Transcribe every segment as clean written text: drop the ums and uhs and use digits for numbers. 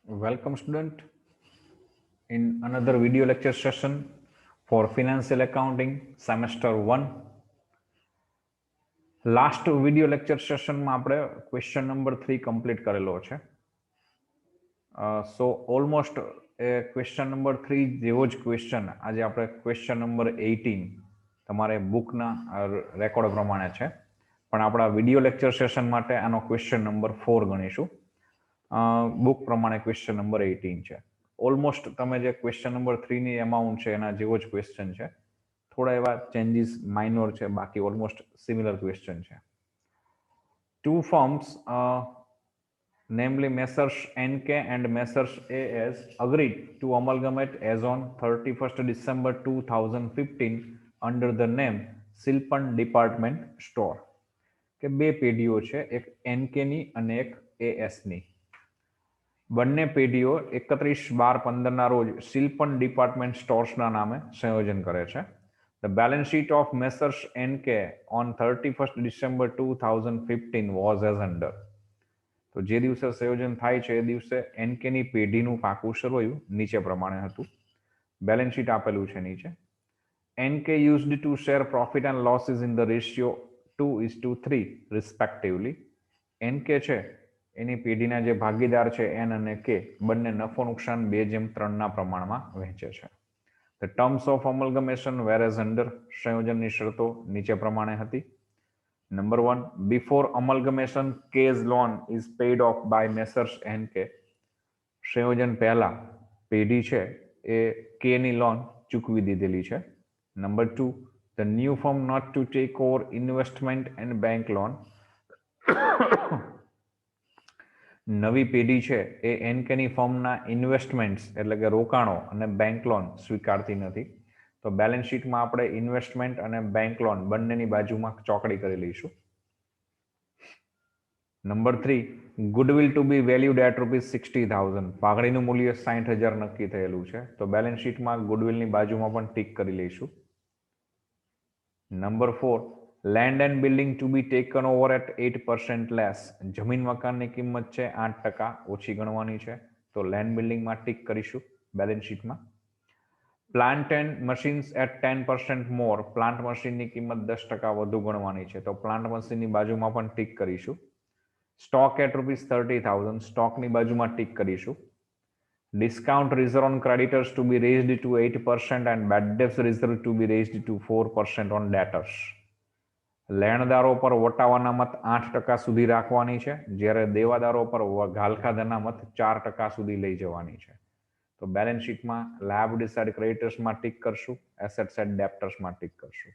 Welcome, student, in another video lecture session for Financial Accounting Semester 1. Last video lecture સેશનમાં આપણે question number 3 complete કરેલો છે. સો almost એ question number 3 જેવો જ question આજે આપણે ક્વેશ્ચન નંબર 18 તમારે બુકના રેકોર્ડ પ્રમાણે છે, પણ આપણા વિડીયો લેક્ચર સેશન માટે આનો ક્વેશ્ચન નંબર 4 ગણીશું. બુક પ્રમાણે ક્વેશ્ચન નંબર 18 છે. ઓલમોસ્ટ તમે જે ક્વેશ્ચન નંબર 3 ની અમાઉન્ટ છે એના જેવો જ ક્વેશ્ચન છે. થોડા એવા ચેન્જીસ માઇનોર છે, બાકી ઓલમોસ્ટ સિમિલર ક્વેશ્ચન છે. Two firms, namely Messrs. NK and Messrs. AS, agreed to amalgamate as on 31st December 2015 under the name Silpan Department Store. કે બે પેઢીઓ છે, એક NK ની અને એક AS ની. બંને પેઢીઓ 31/12/15 ના રોજ સિલ્પન ડિપાર્ટમેન્ટ સ્ટોર્સના નામે સંયોજન કરે છે. The balance sheet of Messrs. NK on 31st December 2015 was as under. તો જે દિવસે સંયોજન થાય છે એ દિવસે NK ની પેઢીનું પાકું સરવૈયું નીચે પ્રમાણે હતું. બેલેન્સ શીટ આપેલું છે નીચે. NK used to share profit and losses in the ratio 2:3 respectively. NK છે એની પેઢીના જે ભાગીદાર છે N અને K બંને નફો નુકસાન 2:3 ના પ્રમાણમાં વહેંચે છે. The terms of amalgamation were as under. સંયોજનની શરતો નીચે પ્રમાણે હતી. Number 1, before amalgamation K's loan is paid off by Messrs. NK. સંયોજન પહેલા પેઢી છે એ K ની લોન ચૂકવી દીધેલી છે. Number 2, the new firm not to take over investment and bank loan. નવી પેઢી છે એ NK ની ફર્મના ઇન્વેસ્ટમેન્ટ્સ એટલે કે રોકાણો અને બેંક લોન સ્વીકારતી નથી. તો બેલેન્સ શીટમાં આપણે ઇન્વેસ્ટમેન્ટ અને બેંક લોન બંનેની બાજુમાં ચોકડી કરી લઈશું. Number 3, goodwill to be valued at ₹60,000. પાઘડીનું મૂલ્ય 60,000 નક્કી થયેલું છે, તો બેલેન્સ શીટમાં ગુડવિલની બાજુમાં પણ ટીક કરી લઈશું. Number 4, land and building to be taken over at 8% less. જમીન મકાનની કિંમત છે 8% ઓછી ગણવાની છે, તો લેન્ડ બિલ્ડિંગમાં ટીક કરીશું બેલેન્સ શીટમાં. Plant and machines at 10% more. પ્લાન્ટ મશીનની કિંમત 10% વધુ ગણવાની છે, તો પ્લાન્ટ મશીનની બાજુમાં પણ ટીક કરીશું. Stock at ₹30,000. સ્ટોકની બાજુમાં ટીક કરીશું. Discount reserve on creditors to be raised to 8% and bad debts reserve to be raised to 4% on debtors. લેણદારો પર વટાવાના મત 8% સુધી રાખવાની છે, જ્યારે દેવાદારો પર ઘાલખાધરના મત 4% સુધી લઈ જવાની છે. તો બેલેન્સ શીટમાં લાયબિલિટી સાઇડ ક્રેડિટર્સમાં ટીક કરશું, એસેટ સાઇડ ડેપ્ટર્સમાં ટીક કરશું.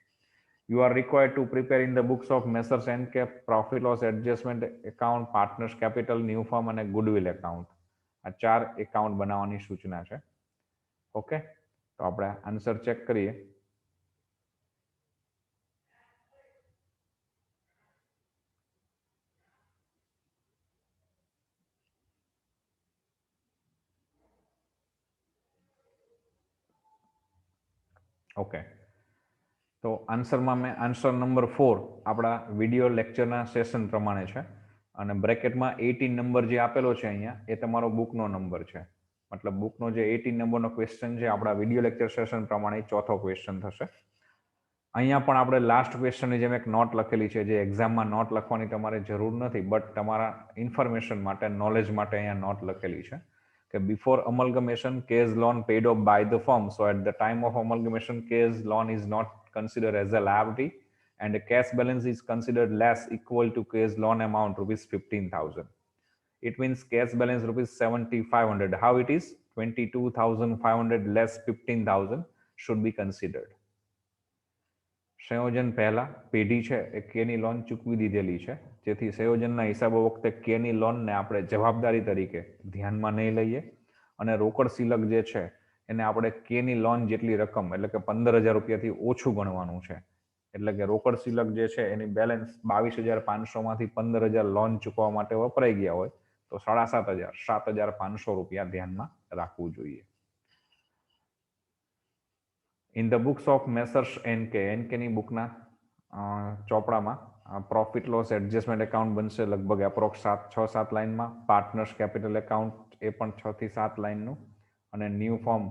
You are required to prepare in the books of Messrs. NK profit loss adjustment account, partners capital, new firm અને goodwill account. આ 4 એકાઉન્ટ બનાવવાની સૂચના છે. ઓકે, તો આપણે આન્સર ચેક કરીએ. ઓકે, તો આન્સરમાં મેં આન્સર નંબર 4 આપણા વિડીયો લેક્ચરના સેશન પ્રમાણે છે, અને બ્રેકેટમાં 18 નંબર જે આપેલો છે અહીંયા એ તમારો બુકનો નંબર છે. મતલબ બુકનો જે 18 નંબરનો ક્વેશ્ચન છે આપણા વિડીયો લેક્ચર સેશન પ્રમાણે ચોથો ક્વેશ્ચન થશે. અહીંયા પણ આપણે લાસ્ટ ક્વેશ્ચનની જેમ એક નોટ લખેલી છે, જે એક્ઝામમાં નોટ લખવાની તમારે જરૂર નથી, બટ તમારા ઇન્ફોર્મેશન માટે, નોલેજ માટે અહીંયા નોટ લખેલી છે કે before amalgamation K's loan paid off by the firm. So at the time of amalgamation K's loan is not considered as a liability and the cash balance is considered less equal to K's loan amount ₹15,000. It means cash balance ₹7,500. How it is? 22,500 less 15,000 should be considered. સંયોજન પહેલા પેઢી છે એ કેની loan ચૂકવી દીધેલી છે, જેથી સંયોજનના હિસાબો વખતે કેની લોનને આપણે જવાબદારી તરીકે ધ્યાનમાં નહીં લઈએ, અને રોકડ સિલક જે છે એને આપણે કેની લોન જેટલી રકમ એટલે કે ₹15,000 ઓછું ગણવાનું છે. એટલે કે રોકડ સિલક જે છે એની બેલેન્સ 22,500 માંથી 15,000 લોન ચૂકવવા માટે વપરાઈ ગયા હોય તો ₹7,500 ધ્યાનમાં રાખવું જોઈએ. In the books of Messrs NK ની બુકના ચોપડામાં પ્રોફિટ લોસ એડજસ્ટમેન્ટ એકાઉન્ટ બનશે લગભગ એપ્રોક્સ 6-7 લાઇનમાં. પાર્ટનર્સ કેપિટલ એકાઉન્ટ એ પણ 6 થી 7 લાઇનનું. અને ન્યૂ ફોર્મ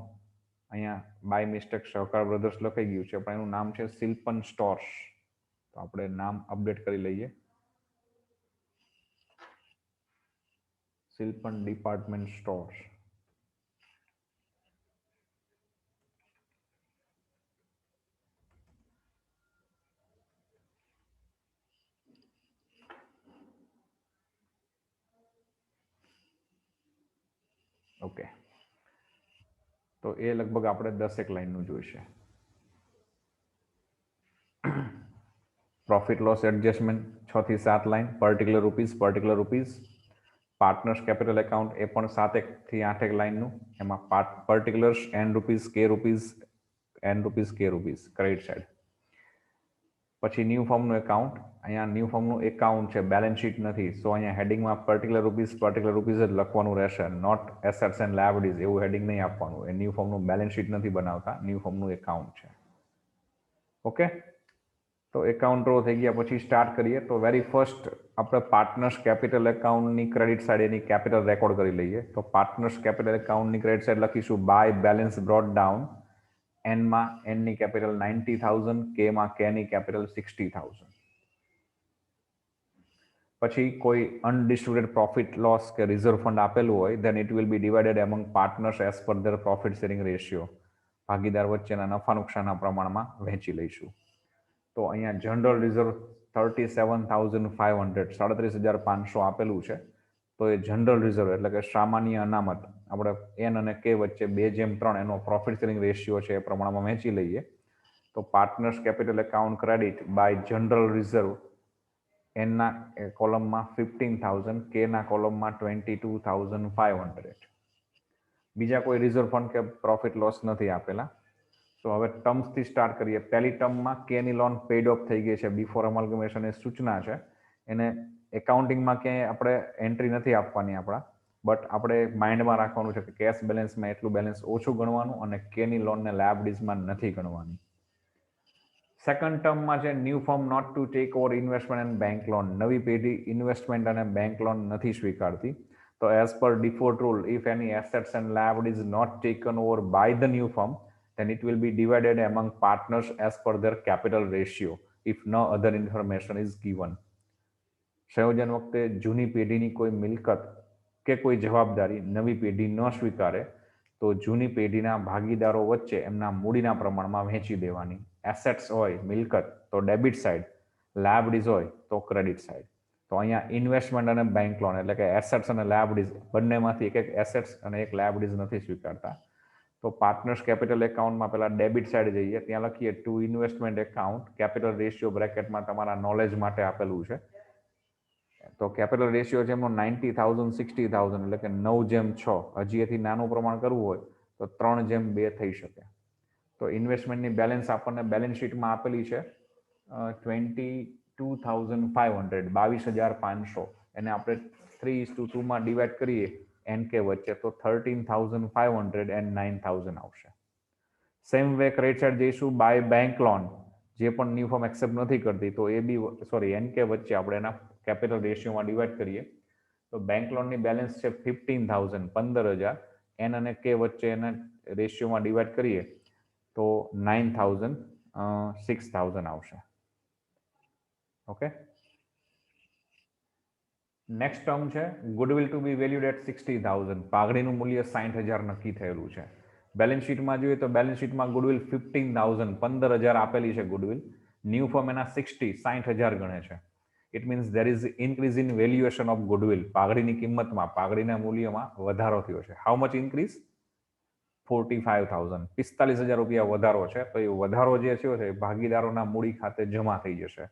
અહીંયા બાય મિસ્ટેક સહકાર બ્રધર્સ લખાઈ ગયું છે, પણ એનું નામ છે સિલ્પન સ્ટોર્સ. તો આપણે નામ અપડેટ કરી લઈએ. સિલ્પન ડિપાર્ટમેન્ટ સ્ટોર્સ. ઓકે, તો એ લગભગ આપણે 10 લાઇનનું જોઈશે. પ્રોફિટ લોસ એડજસ્ટમેન્ટ 6 થી 7 line, particular rupees. Partners capital account એ પણ 7 થી 8 લાઇનનું. એમાં particulars N rupees, K rupees credit side. પછી ન્યૂ ફોર્મનું એકાઉન્ટ. અહીંયા ન્યૂ ફોર્મનું એકાઉન્ટ છે, બેલેન્સ શીટ નથી. સો અહીંયા હેડિંગમાં પર્ટિક્યુલર રૂપીઝ જ લખવાનું રહેશે, નોટ એસેટ્સ એન્ડ લાયબિલિટીઝ એવું હેડિંગ નહીં આપવાનું. એ ન્યૂ ફોર્મનું બેલેન્સ શીટ નથી બનાવતા, ન્યૂ ફોર્મનું એકાઉન્ટ છે. ઓકે, તો એકાઉન્ટ રો થઈ ગયા. પછી સ્ટાર્ટ કરીએ. તો વેરી ફર્સ્ટ આપણે પાર્ટનર્સ કેપિટલ એકાઉન્ટની ક્રેડિટ સાઇડ એની કેપિટલ રેકોર્ડ કરી લઈએ. તો પાર્ટનર્સ કેપિટલ એકાઉન્ટની ક્રેડિટ સાઇડ લખીશું બાય બેલેન્સ બ્રોટ ડાઉન. એનમાં એનની કેપિટલ 90,000, કેમાં કેની કેપિટલ 60,000. પછી કોઈ અનડિસ્ટ્રીબ્યુટેડ પ્રોફિટ લોસ કે રિઝર્વ ફંડ આપેલું હોય, then it will be divided among partners as per their profit sharing ratio. ભાગીદાર વચ્ચેના નફા નુકસાનના પ્રમાણમાં વહેંચી લઈશું. તો અહીંયા જનરલ રિઝર્વ 37,500, 37,500 આપેલું છે. તો એ જનરલ રિઝર્વ એટલે કે સામાન્ય અનામત આપણે એન અને કે વચ્ચે 2:3 એનો પ્રોફિટ શેરિંગ રેશિયો છે એ પ્રમાણમાં વહેંચી લઈએ. તો partners capital account credit by general reserve એનના કોલમમાં 15,000, કેના કોલમમાં 22,500. બીજા કોઈ રિઝર્વ ફંડ કે પ્રોફિટ લોસ નથી આપેલા. તો હવે ટર્મ્સથી સ્ટાર્ટ કરીએ. પહેલી ટર્મમાં કેની લોન પેડ ઓફ થઈ ગઈ છે બિફોર અમલગમેશન એ સૂચના છે. એને એકાઉન્ટિંગમાં ક્યાંય આપણે એન્ટ્રી નથી આપવાની આપણા, બટ આપણે માઇન્ડમાં રાખવાનું છે કે કેશ બેલેન્સમાં એટલું બેલેન્સ ઓછું ગણવાનું અને કેની લોનને લાયબિલિટીઝમાં નથી ગણવાની. સેકન્ડ ટર્મમાં છે new form not to take over investment and bank loan. નવી પેઢી ઇન્વેસ્ટમેન્ટ અને બેંક લોન નથી સ્વીકારતી. તો as per default rule, if any assets and liabilities not taken over by the new form, then it will be divided among partners as per their capital ratio if no other information is given. સંયોજન વખતે જૂની પેઢીની કોઈ મિલકત કે કોઈ જવાબદારી નવી પેઢી ન સ્વીકારે તો જૂની પેઢીના ભાગીદારો વચ્ચે એમના મૂડીના પ્રમાણમાં વહેંચી દેવાની. એસેટ્સ હોય મિલકત તો ડેબિટ સાઇડ, લાયબિલિટીઝ હોય તો ક્રેડિટ સાઇડ. તો અહીંયા ઇન્વેસ્ટમેન્ટ અને બેંક લોન એટલે કે એસેટ્સ અને લાયબિલિટીઝ બંનેમાંથી એક એસેટ્સ અને એક લાયબિલિટીઝ નથી સ્વીકારતા. તો પાર્ટનર્સ કેપિટલ એકાઉન્ટમાં પહેલા ડેબિટ સાઇડ જઈએ, ત્યાં લખીએ to investment account. Capital ratio બ્રેકેટમાં તમારા નોલેજ માટે આપેલું છે. તો કેપિટલ રેશિયો છે એમનો 90,000, 60,000 એટલે કે 9:6. હજી એથી નાનું પ્રમાણ કરવું હોય તો 3:2 થઈ શકે. તો ઇન્વેસ્ટમેન્ટની બેલેન્સ આપણને બેલેન્સ શીટમાં આપેલી છે 22,500, 22,500. એને આપણે 3:2 ડિવાઈડ કરીએ એન કે વચ્ચે તો 13,500 એન્ડ 9,000 આવશે. સેમ વે ક્રેડિટ સાઇડ જઈશું બાય બેંક લોન. જે પણ ન્યૂ ફોર્મ એક્સેપ્ટ નથી કરતી તો એ બી એન કે વચ્ચે આપણે એના કેપિટલ રેશિયોમાં ડિવાઈડ કરીએ. તો બેંક લોનની બેલેન્સ છે 15,000, 15,000. એન અને કે વચ્ચે એના રેશિયોમાં ડિવાઈડ કરીએ તો 9,000, 6,000 આવશે. ઓકે, નેક્સ્ટ ટર્મ છે goodwill to be valued at 60,000. પાઘડીનું મૂલ્ય 60,000 નક્કી થયેલું છે. બેલેન્સ શીટમાં જોઈએ તો બેલેન્સ શીટમાં ગુડવિલ 15,000, 15,000 આપેલી છે ગુડવિલ. ન્યૂ ફોર્મ એના 60,000 ગણે છે. It means there is increase in valuation of goodwill. પાઘડીની કિંમતમાં, પાઘડીના મૂલ્યમાં વધારો થયો છે. How much increase? 45,000, 45,000 રૂપિયા વધારો છે. તો એ વધારો જે થયો છે ભાગીદારોના મૂડી ખાતે જમા થઈ જશે.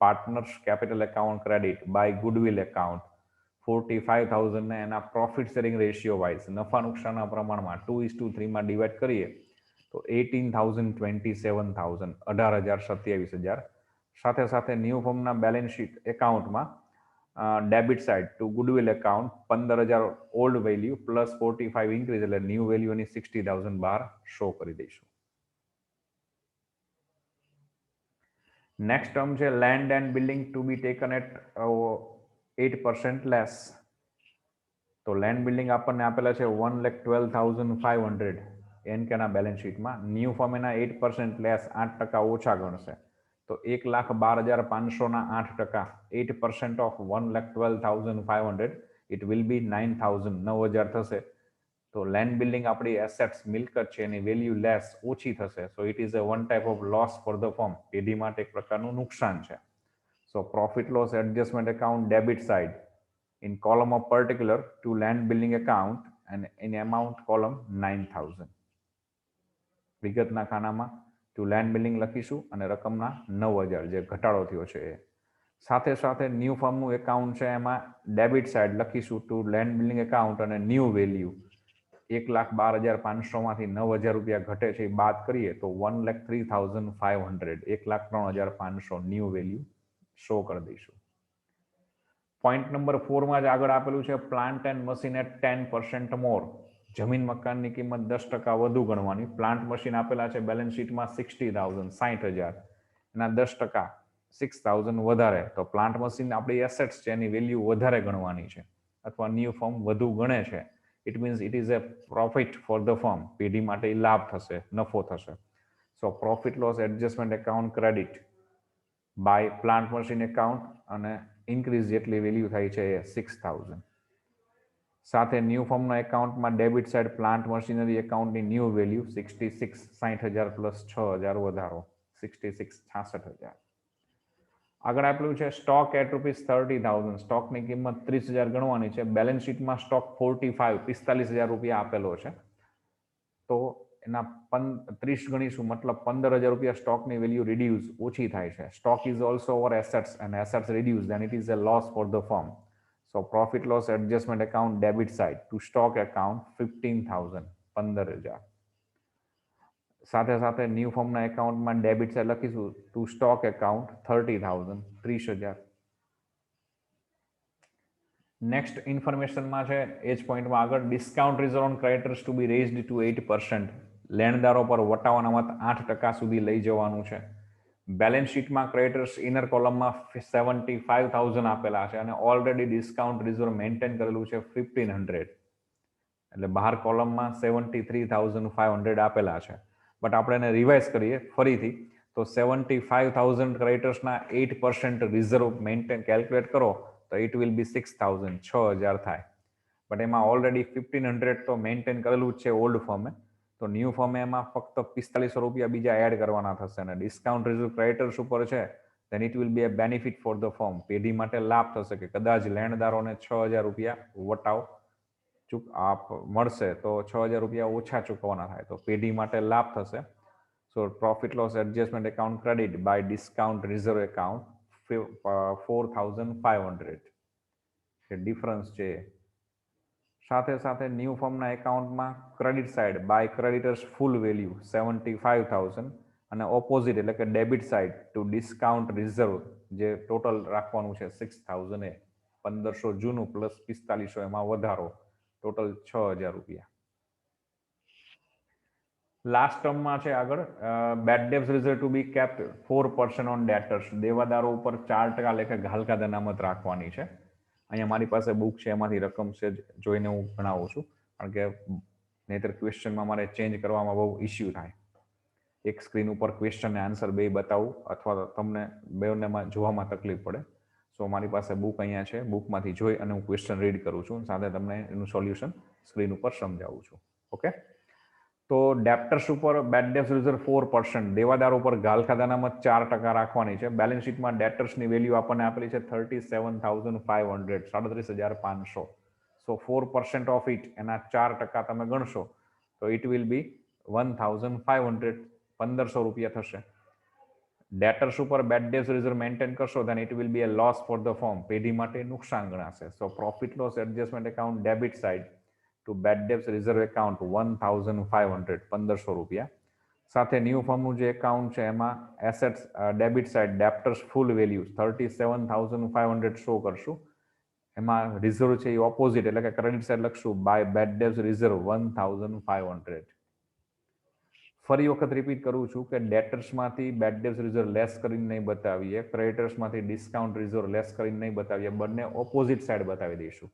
Partners capital account credit by goodwill account 45,000 ને એના પ્રોફિટ શેરિંગ રેશિયો વાઇઝ નફા નુકસાનના પ્રમાણમાં 2:3 ડિવાઈડ કરીએ તો 18,027,000, 18,27,000. સાથે સાથે ન્યૂ ફોર્મના બેલેન્સ શીટ એકાઉન્ટમાં debit side to goodwill account 15,000 old value plus 45 increase એટલે ન્યૂ વેલ્યુની 60,000 બહાર શો કરી દઈશું. નેક્સ્ટ ટર્મ છે land and building to be taken at 8% less. તો લેન્ડ બિલ્ડિંગ આપણને આપેલા છે 1,12,500 એનકેના બેલેન્સ શીટમાં. ન્યૂ ફોર્મ એના 8% લેસ 8% ઓછા ગણશે. તો 1,12,500ના 8%, 8% ઓફ 1,12,500 ઇટ વિલ બી 9,000, 9,000 થશે. તો લેન્ડ બિલ્ડિંગ આપણી એસેટ્સ મિલકત છે એની વેલ્યુ લેસ ઓછી થશે. So it is a one type of loss for the firm. પેઢી માટે એક પ્રકારનું નુકસાન છે. So profit loss adjustment account debit side in column of particular to land building account and in amount column 9,000. વિગતના ખાનામાં two land building લખીશું અને રકમના 9,000 જે ઘટાડો થયો છે એ. સાથે સાથે ન્યૂ ફર્મનું એકાઉન્ટ છે એમાં ડેબિટ સાઇડ લખીશું ટુ લેન્ડ બિલ્ડિંગ એકાઉન્ટ અને ન્યૂ વેલ્યુ 1,12,500માંથી 9,000 રૂપિયા ઘટે છે એ બાદ કરીએ તો 1,03,500, 1,03,500 ન્યૂ વેલ્યુ શો કરી દઈશું. પોઈન્ટ નંબર 4માં જ આગળ આપેલું છે પ્લાન્ટ એન્ડ મશીન એટ 10% મોર. જમીન મકાનની કિંમત 10% વધુ ગણવાની. પ્લાન્ટ મશીન આપેલા છે બેલેન્સ શીટમાં 60,000, 60,000, એના 10% 6,000 વધારે. તો પ્લાન્ટ મશીન આપણી એસેટ્સ છે એની વેલ્યુ વધારે ગણવાની છે અથવા ન્યૂ ફર્મ વધુ ગણે છે. It means it is a profit for the firm. પેઢી માટે લાભ થશે, નફો થશે. So profit loss adjustment account credit by plant machine account અને ઇન્ક્રીઝ જેટલી વેલ્યુ થાય છે એ 6,000. સાથે ન્યૂ ફર્મના એકાઉન્ટમાં ડેબિટ સાઇડ પ્લાન્ટ મશીનરી એકાઉન્ટની ન્યૂ વેલ્યુ 66, 60,000 પ્લસ 6,000 વધારો 66, 66,000. આગળ આપેલું છે સ્ટોક એટ ₹30,000. સ્ટોકની કિંમત 30,000 ગણવાની છે. બેલેન્સ શીટમાં સ્ટોક 45,000 રૂપિયા આપેલો છે. તો એના 30 ગણીશું મતલબ 15,000 રૂપિયા સ્ટોકની વેલ્યુ રિડ્યુસ ઓછી થાય છે. Stock is also over assets and assets reduce then it is a loss for the firm. So profit loss adjustment account debit side to stock account 15,000, 15,000. સાથે સાથે ન્યૂ ફર્મના એકાઉન્ટમાં ડેબિટ સાઇડ લખીશું to stock account 30,000, 30,000. Next ઇન્ફોર્મેશનમાં છે એ જ પોઈન્ટમાં આગળ discount reserve on creditors to be raised to 8%. લેણદારો પર વટાવાના મત 8% સુધી લઈ જવાનું છે. બેલેન્સ શીટમાં ક્રેડિટર્સ ઇનર કોલમમાં 75,000 આપેલા છે અને ઓલરેડી ડિસ્કાઉન્ટ રિઝર્વ મેન્ટેન કરેલું છે 1,500. એટલે બહાર કોલમમાં 73,500 આપેલા છે. બટ આપણે એને રિવાઇઝ કરીએ ફરીથી તો 75,000 ક્રેડિટર્સના 8% રિઝર્વ મેન્ટેન કેલ્ક્યુલેટ કરો તો ઇટ વિલ બી 6,000, 6,000 થાય. બટ એમાં ઓલરેડી 1,500 તો મેન્ટેન કરેલું જ છે ઓલ્ડ ફોર્મે. તો ન્યૂ ફોર્મે એમાં ફક્ત 4500 રૂપિયા બીજા એડ કરવાના થશે અને ડિસ્કાઉન્ટ રિઝર્વ ક્રેડિટર્સ ઉપર છે then it will be a benefit for the firm. પેઢી માટે લાભ થશે કે કદાચ લેણદારોને 6,000 રૂપિયા વટાવ મળશે તો 6,000 રૂપિયા ઓછા ચૂકવવાના થાય તો પેઢી માટે લાભ થશે. So profit loss adjustment account credit by discount reserve account 4,500 જે ડિફરન્સ છે. સાથે સાથે ન્યૂ ફર્મના એકાઉન્ટમાં credit side by creditors full value 75,000 અને ઓપોઝિટ એટલે કે debit side to discount reserve જે ટોટલ રાખવાનું છે 6,000 એ 1,500 જૂનું પ્લસ 4,500 એમાં વધારો ટોટલ 6,000 રૂપિયા. લાસ્ટ ટર્મમાં છે આગળ bad debts reserve to be kept 4% on debtors. દેવાદારો ઉપર 4% લેખે ઘાલકા અનામત રાખવાની છે. અહીંયા મારી પાસે બુક છે એમાંથી રકમ છે જોઈને હું ગણાવું છું કારણ કે નહીતર ક્વેશ્ચનમાં મારે ચેન્જ કરવામાં બહુ ઇસ્યુ થાય. એક સ્ક્રીન ઉપર ક્વેશ્ચન ને આન્સર બે બતાવું અથવા તમને બેઉનેમાં જોવામાં તકલીફ પડે. સો મારી પાસે બુક અહીંયા છે. બુકમાંથી જોઈ અને હું ક્વેશ્ચન રીડ કરું છું સાથે તમને એનું સોલ્યુશન સ્ક્રીન ઉપર સમજાવું છું. ઓકે. તો ડેપ્ટર્સ ઉપર બેડ ડેબ્સ રિઝર્વ 4%, દેવાદારો ઉપર ઘાલકા અનામત 4% રાખવાની છે. બેલેન્સ શીટમાં ડેપ્ટર્સની વેલ્યુ આપણને આપેલી છે 37,500, 37,500. સો 4% ઓફ ઇટ એના 4% તમે ગણશો તો ઇટ વિલ બી 1,500, 1,500 રૂપિયા થશે. ડેટર્સ ઉપર બેડ ડેબ્સ રિઝર્વ મેન્ટેન કરશો then it will be a loss for the firm. પેઢી માટે નુકસાન ગણાશે. So profit loss adjustment account debit side to bad debts reserve account 1,500, 1,500 રૂપિયા. સાથે ન્યૂ ફર્મનું જે એકાઉન્ટ છે એમાં એસેટ્સ ડેબિટ સાઇડ ડેપ્ટર્સ ફૂલ વેલ્યુ 37,500 શો કરશું. એમાં રિઝર્વ છે એ ઓપોઝિટ એટલે કે ક્રેડિટ સાઇડ લખશું બાય બેડ ડેબ્સ રિઝર્વ 1,500. ફરી વખત રિપીટ કરું છું કે ડેટર્સમાંથી બેડ ડેબ્સ રિઝર્વ લેસ કરીને નહીં બતાવીએ, ક્રેડિટર્સમાંથી ડિસ્કાઉન્ટ રિઝર્વ લેસ કરીને નહીં બતાવીએ, બંને ઓપોઝિટ સાઈડ બતાવી દઈશું.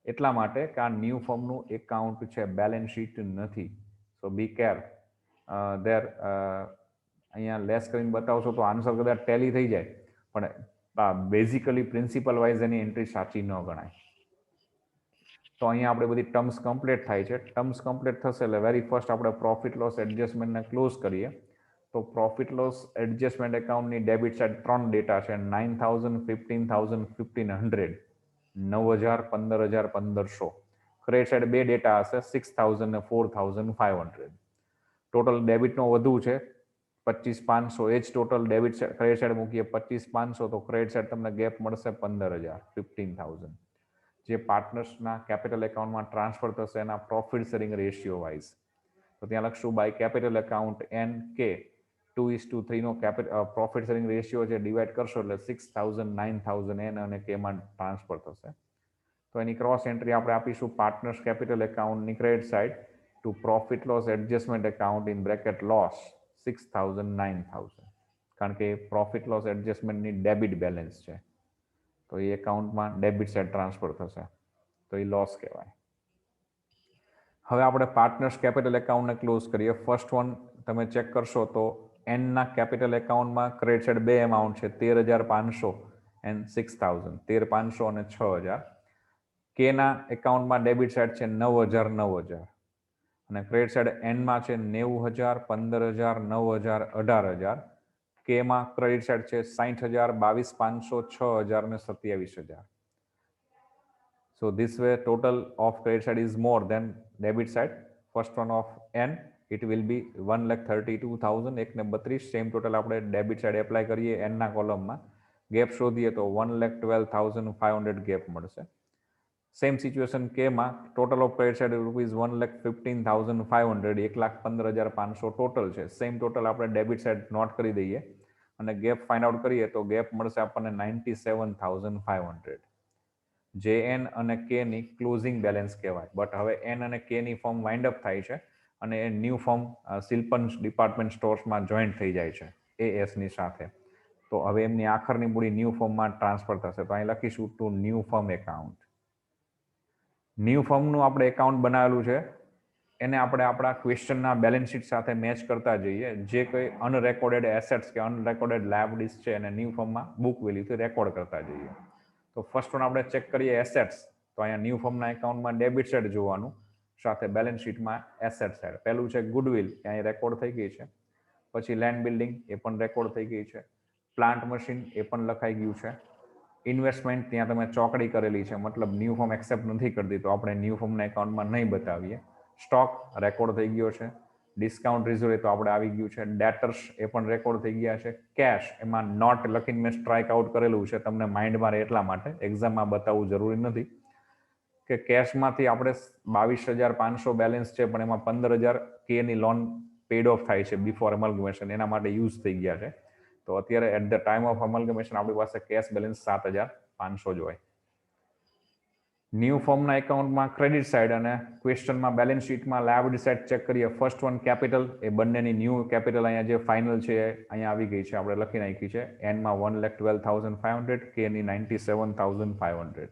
એટલા માટે કે આ ન્યૂ ફોર્મનું એકાઉન્ટ છે, બેલેન્સ શીટ નથી. સો બી કેર દેર. અહીંયા લેસ કરીને બતાવશો તો આન્સર કદાચ ટેલી થઈ જાય, પણ બેઝિકલી પ્રિન્સિપલ વાઇઝ એની એન્ટ્રી સાચી ન ગણાય. તો અહીંયા આપણે બધી ટર્મ્સ કમ્પ્લીટ થાય છે. ટર્મ્સ કમ્પ્લીટ થશે એટલે વેરી ફર્સ્ટ આપણે પ્રોફિટ લોસ એડજસ્ટમેન્ટને ક્લોઝ કરીએ. તો પ્રોફિટ લોસ એડજસ્ટમેન્ટ એકાઉન્ટની ડેબિટ સાઇડ 3 ડેટા છે, 9,000, 15,000, 1,500, 9,000, 15,000, 1,500. ક્રેડિટ સાઇડ 2 ડેટા હશે, 6,000 ને 4,500. ટોટલ ડેબિટનો વધુ છે 25,500. એ જ ટોટલ ડેબિટ ક્રેડિટ સાઇડ મૂકીએ 25,500 તો ક્રેડિટ સાઇડ તમને ગેપ મળશે 15,000, 15,000. જે પાર્ટનર્સના કેપિટલ એકાઉન્ટમાં ટ્રાન્સફર થશે એના પ્રોફિટ શેરિંગ રેશિયો વાઇઝ. તો ત્યાં લખશું બાય કેપિટલ એકાઉન્ટ એન કે 2:3 નો પ્રોફિટ શેરિંગ રેશિયો છે, ડિવાઈડ કરશો એટલે 6,000, 9,000 એન અને કેમાં ટ્રાન્સફર થશે. તો એની ક્રોસ એન્ટ્રી આપણે આપીશું પાર્ટનર્સ કેપિટલ એકાઉન્ટની credit side to profit loss adjustment account in bracket loss 6,000, 9,000. કારણ કે પ્રોફિટ લોસ એડજસ્ટમેન્ટની ડેબિટ બેલેન્સ છે, તો એ એકાઉન્ટમાં ડેબિટ સાઇડ ટ્રાન્સફર થશે, તો એ લોસ કહેવાય. હવે આપણે પાર્ટનર્સ કેપિટલ એકાઉન્ટને ક્લોઝ કરીએ. ફર્સ્ટ વન તમે ચેક કરશો તો એનના કેપિટલ એકાઉન્ટમાં ક્રેડિટ સાઇડ 2 એમાઉન્ટ છે, 13,500 એન્ડ 6,000, 13,500 અને 6,000. કેના એકાઉન્ટમાં ડેબિટ સાઇડ છે 9,000, 9,000 અને ક્રેડિટ સાઇડ એનમાં છે 90,000, 15,000, 9,000, 18,000. કેમાં ક્રેડિટ સાઇડ છે 60,000, 22,500, 6,000 અને 27,000. So this way total of credit side is more than debit side. First one of N, it will be 1,32,000, 1,32. Same total આપણે ડેબિટ સાઇડ એપ્લાય કરીએ એનના કોલમમાં, ગેપ શોધીએ તો 1,12,500 ગેપ મળશે. સેમ સિચ્યુએશન કેમાં total of credit side rupees 1,15,500, 1,15,500 total છે. Same total આપણે debit side not કરી દઈએ અને ગેપ ફાઇન્ડ આઉટ કરીએ તો ગેપ મળશે આપણને 97,500. જે એન અને કે ની ક્લોઝિંગ બેલેન્સ કહેવાય. બટ હવે એન અને કે ની ફોર્મ વાઇન્ડ અપ થાય છે અને એ ન્યૂ ફોર્મ સિલ્પન ડિપાર્ટમેન્ટ સ્ટોર્સમાં જોઈન્ટ થઈ જાય છે એએસની સાથે. તો હવે એમની આખરની મૂડી ન્યૂ ફોર્મમાં ટ્રાન્સફર થશે. તો અહીં લખીશું to new form account. New ફોર્મનું આપણે એકાઉન્ટ બનાવેલું છે, એને આપણે આપણા ક્વેશ્ચનના બેલેન્સ શીટ સાથે મેચ કરતા જઈએ. જે કંઈ અનરેકોર્ડેડ એસેટ્સ કે અનરેકોર્ડેડ લાયબિલિટીઝ છે એને ન્યૂ ફોર્મમાં બુક વેલ્યુથી રેકોર્ડ કરતા જઈએ. તો ફર્સ્ટ વન આપણે ચેક કરીએ એસેટ્સ. તો અહીંયા ન્યૂ ફોર્મના એકાઉન્ટમાં ડેબિટ સાઇડ જોવાનું, સાથે બેલેન્સ શીટમાં એસેટ સાઇડ. પહેલું છે ગુડવિલ, અહીં રેકોર્ડ થઈ ગઈ છે. પછી લેન્ડ બિલ્ડિંગ, એ પણ રેકોર્ડ થઈ ગઈ છે. પ્લાન્ટ મશીન, એ પણ લખાઈ ગયું છે. ઇન્વેસ્ટમેન્ટ ત્યાં તમે ચોકડી કરેલી છે, મતલબ ન્યૂ ફોર્મ એક્સેપ્ટ નથી કરતી, તો આપણે ન્યૂ ફોર્મના એકાઉન્ટમાં નહીં બતાવીએ. સ્ટોક રેકોર્ડ થઈ ગયો છે. ડિસ્કાઉન્ટ રિઝર્વ એ તો આપણે આવી ગયું છે. ડેટર્સ એ પણ રેકોર્ડ થઈ ગયા છે. કેશ, એમાં નોટ લખીને મેં સ્ટ્રાઇક આઉટ કરેલું છે, તમને માઇન્ડમાં રહે એટલા માટે, એક્ઝામમાં બતાવવું જરૂરી નથી. કે કેશમાંથી આપણે 22,500 બેલેન્સ છે, પણ એમાં 15,000 કેની લોન પેડ ઓફ થાય છે બિફોર અમલગમેશન, એના માટે યુઝ થઈ ગયા છે. તો અત્યારે એટ ધ ટાઈમ ઓફ અમલગમેશન આપણી પાસે કેશ બેલેન્સ 7,500 જ હોય. ન્યૂ ફોર્મના એકાઉન્ટમાં ક્રેડિટ સાઇડ અને ક્વેશ્ચનમાં બેલેન્સ શીટમાં લાયબિલિટી સાઇડ ચેક કરીએ. ફર્સ્ટ વન કેપિટલ, એ બંનેની ન્યૂ કેપિટલ અહીંયા જે ફાઇનલ છે અહીંયા આવી ગઈ છે, આપણે લખી નાખી છે. એનમાં 1,12,500, કેની 97,500.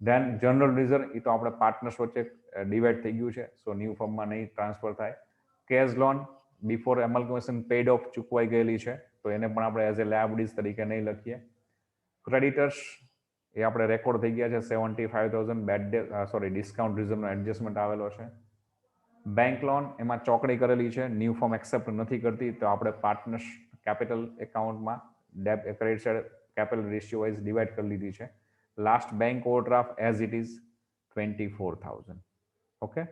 ધેન જનરલ રિઝર્વ, એ તો આપણે પાર્ટનર્સ વચ્ચે ડિવાઈડ થઈ ગયું છે, સો ન્યૂ ફોર્મમાં નહીં ટ્રાન્સફર થાય. Cash loan before amalgamation paid off ચૂકવાઈ ગયેલી છે, તો એને પણ આપણે એઝ એ લાયબિલિટીઝ તરીકે નહીં લખીએ. ક્રેડિટર્સ, એ આપણે રેકોર્ડ થઈ ગયા છે 75,000, ડિસ્કાઉન્ટ રિઝર્વનો એડજસ્ટમેન્ટ આવેલો છે. બેંક લોન, એમાં ચોકડી કરેલી છે, ન્યૂ ફોર્મ એક્સેપ્ટ નથી કરતી, તો આપણે પાર્ટનર્સ કેપિટલ એકાઉન્ટમાં credit side capital ratio wise divide કરી લીધી છે. Last bank overdraft as it is 24,000. Okay,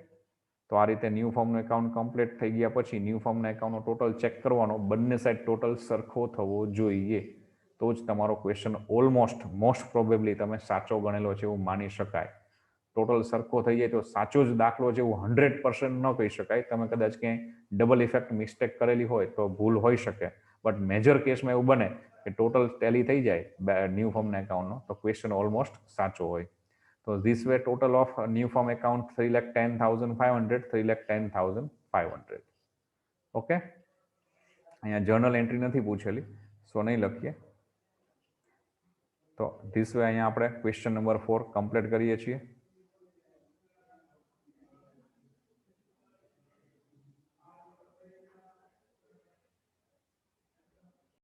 તો આ રીતે ન્યૂ ફોર્મનું એકાઉન્ટ કમ્પ્લીટ થઈ ગયા પછી ન્યૂ ફોર્મના એકાઉન્ટનો ટોટલ ચેક કરવાનો, બંને સાઈડ ટોટલ સરખો થવો જોઈએ, તો જ તમારો ક્વેશ્ચન ઓલમોસ્ટ મોસ્ટ પ્રોબેબલી તમે સાચો ગણેલો છે એવું માની શકાય. ટોટલ સરખો થઈ જાય તો સાચો જ દાખલો છે એવું 100% ન કહી શકાય. તમે કદાચ ક્યાંય ડબલ ઇફેક્ટ મિસ્ટેક કરેલી હોય તો ભૂલ હોઈ શકે, બટ મેજર કેસમાં એવું બને કે ટોટલ ટેલી થઈ જાય ન્યૂ ફોર્મના એકાઉન્ટનો, તો ક્વેશ્ચન ઓલમોસ્ટ સાચો હોય. તો this way total of new form account 3,10,500, 3,10,500. Okay, અહીંયા જર્નલ એન્ટ્રી નથી પૂછેલી, સો નહીં લખીએ. તો ધીસ વે અહીંયા આપણે ક્વેશ્ચન નંબર 4 કમ્પ્લીટ કરીએ છીએ.